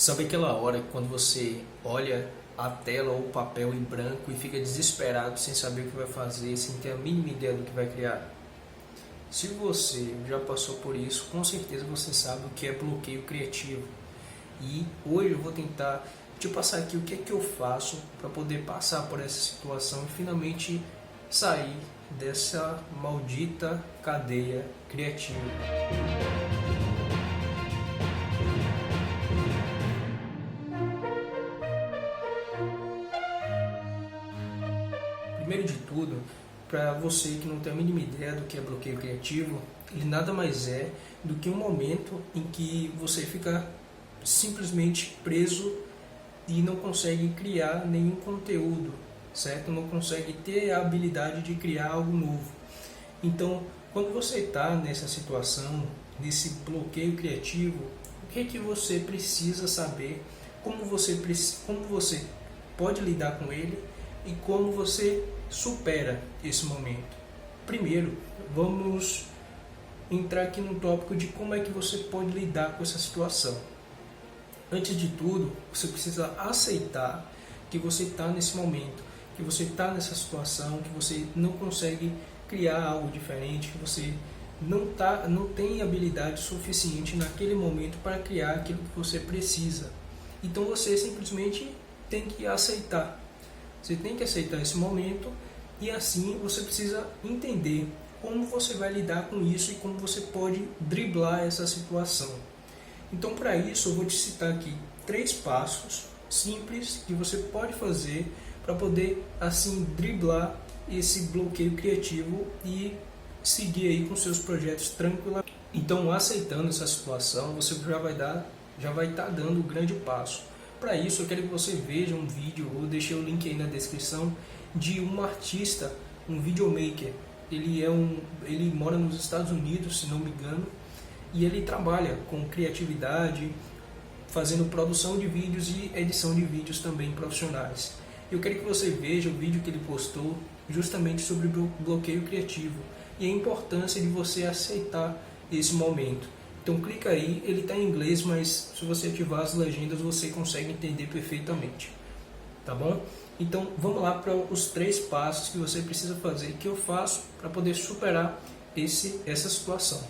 Sabe aquela hora quando você olha a tela ou o papel em branco e fica desesperado sem saber o que vai fazer, sem ter a mínima ideia do que vai criar? Se você já passou por isso, com certeza você sabe o que é bloqueio criativo. E hoje eu vou tentar te passar aqui o que é que eu faço para poder passar por essa situação e finalmente sair dessa maldita cadeia criativa. Primeiro de tudo, para você que não tem a mínima ideia do que é bloqueio criativo, ele nada mais é do que um momento em que você fica simplesmente preso e não consegue criar nenhum conteúdo, certo? Não consegue ter a habilidade de criar algo novo. Então, quando você está nessa situação, nesse bloqueio criativo, o que é que você precisa saber, como você pode lidar com ele e como você supera esse momento. Primeiro, vamos entrar aqui no tópico de como é que você pode lidar com essa situação. Antes de tudo, você precisa aceitar que você está nesse momento, que você está nessa situação, que você não consegue criar algo diferente, que você não tem habilidade suficiente naquele momento para criar aquilo que você precisa. Então você simplesmente tem que aceitar. Você tem que aceitar esse momento e assim você precisa entender como você vai lidar com isso e como você pode driblar essa situação. Então, para isso, eu vou te citar aqui 3 passos simples que você pode fazer para poder assim driblar esse bloqueio criativo e seguir aí com seus projetos tranquilamente. Então, aceitando essa situação, você já vai estar dando o grande passo. Para isso, eu quero que você veja um vídeo, eu deixei o link aí na descrição, de um artista, um videomaker. Ele mora nos Estados Unidos, se não me engano, e ele trabalha com criatividade, fazendo produção de vídeos e edição de vídeos também profissionais. Eu quero que você veja o vídeo que ele postou justamente sobre o bloqueio criativo e a importância de você aceitar esse momento. Então clica aí, ele está em inglês, mas se você ativar as legendas você consegue entender perfeitamente, tá bom? Então vamos lá para os 3 passos que você precisa fazer, que eu faço para poder superar essa situação.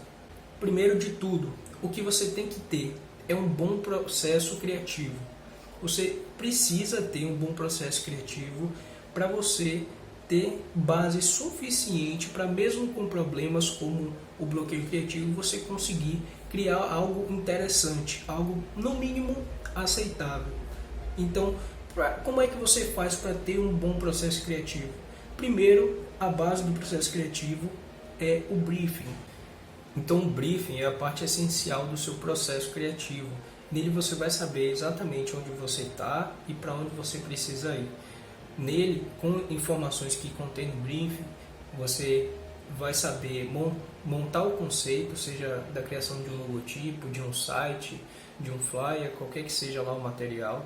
Primeiro de tudo, o que você tem que ter é um bom processo criativo. Você precisa ter um bom processo criativo para você ter base suficiente para, mesmo com problemas como o bloqueio criativo, você conseguir criar algo interessante, algo no mínimo aceitável. Então, como é que você faz para ter um bom processo criativo? Primeiro, a base do processo criativo é o briefing. Então, o briefing é a parte essencial do seu processo criativo. Nele você vai saber exatamente onde você está e para onde você precisa ir. Nele, com informações que contém no briefing, você vai saber montar o conceito, seja da criação de um logotipo, de um site, de um flyer, qualquer que seja lá o material,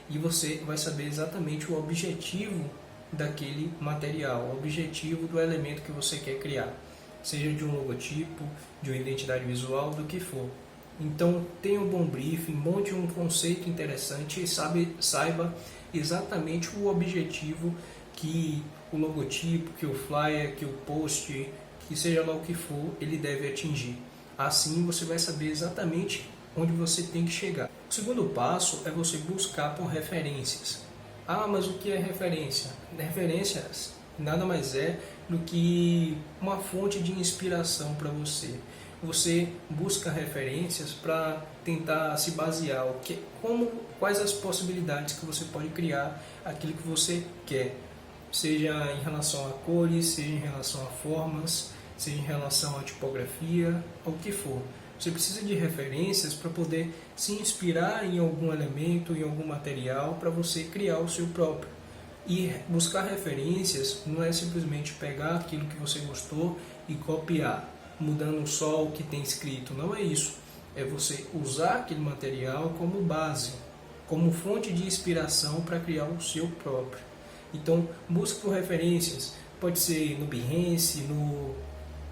e você vai saber exatamente o objetivo daquele material, o objetivo do elemento que você quer criar, seja de um logotipo, de uma identidade visual, do que for. Então, tenha um bom briefing, monte um conceito interessante e saiba exatamente o objetivo que o logotipo, que o flyer, que o post, que seja lá o que for, ele deve atingir. Assim, você vai saber exatamente onde você tem que chegar. O segundo passo é você buscar por referências. Ah, mas o que é referência? Referências nada mais é do que uma fonte de inspiração para você. Você busca referências para tentar se basear, quais as possibilidades que você pode criar aquilo que você quer, seja em relação a cores, seja em relação a formas, seja em relação à tipografia, ao que for. Você precisa de referências para poder se inspirar em algum elemento, em algum material, para você criar o seu próprio. E buscar referências não é simplesmente pegar aquilo que você gostou e copiar, mudando só o que tem escrito. Não é isso. É você usar aquele material como base, como fonte de inspiração para criar o seu próprio. Então, busque por referências. Pode ser no Behance, no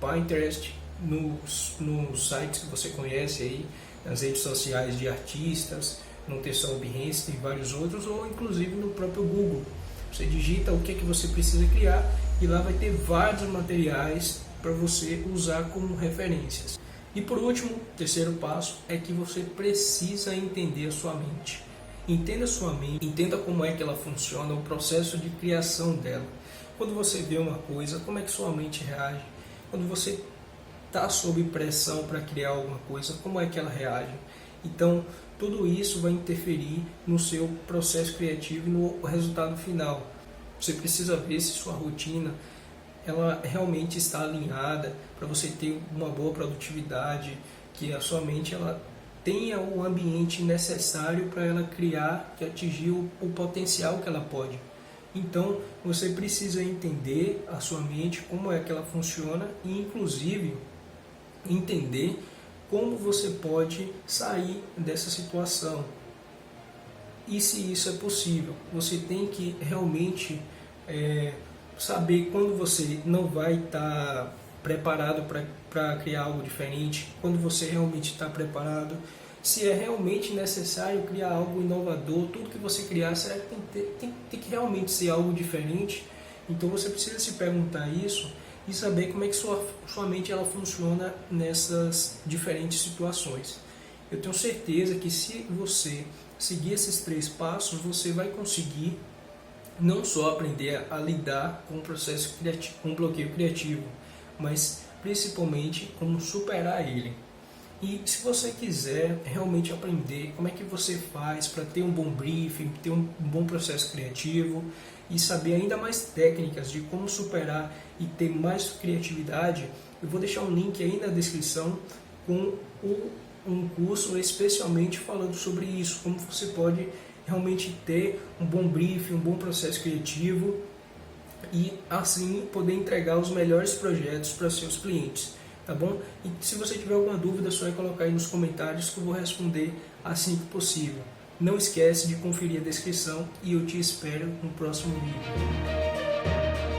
Pinterest, nos sites que você conhece aí, nas redes sociais de artistas, não ter só o Behance, tem vários outros, ou inclusive no próprio Google. Você digita o que você precisa criar e lá vai ter vários materiais para você usar como referências. E por último, o terceiro passo é que você precisa entender a sua mente. Entenda a sua mente, entenda como é que ela funciona, o processo de criação dela. Quando você vê uma coisa, como é que sua mente reage? Quando você está sob pressão para criar alguma coisa, como é que ela reage? Então, tudo isso vai interferir no seu processo criativo e no resultado final. Você precisa ver se sua rotina ela realmente está alinhada para você ter uma boa produtividade, que a sua mente ela tenha o ambiente necessário para ela criar, que atingir o potencial que ela pode. Então, você precisa entender a sua mente, como é que ela funciona e, inclusive, entender como você pode sair dessa situação. E se isso é possível, você tem que realmente saber quando você não vai estar preparado para criar algo diferente, quando você realmente está preparado, se é realmente necessário criar algo inovador, tudo que você criar, será que tem que realmente ser algo diferente? Então você precisa se perguntar isso e saber como é que sua mente ela funciona nessas diferentes situações. Eu tenho certeza que se você seguir esses 3 passos, você vai conseguir não só aprender a lidar com o processo criativo, com o bloqueio criativo, mas principalmente como superar ele. E se você quiser realmente aprender como é que você faz para ter um bom briefing, ter um bom processo criativo e saber ainda mais técnicas de como superar e ter mais criatividade, eu vou deixar um link aí na descrição com um curso especialmente falando sobre isso, como você pode realmente ter um bom briefing, um bom processo criativo e assim poder entregar os melhores projetos para seus clientes, tá bom? E se você tiver alguma dúvida, é só colocar aí nos comentários que eu vou responder assim que possível. Não esquece de conferir a descrição e eu te espero no próximo vídeo.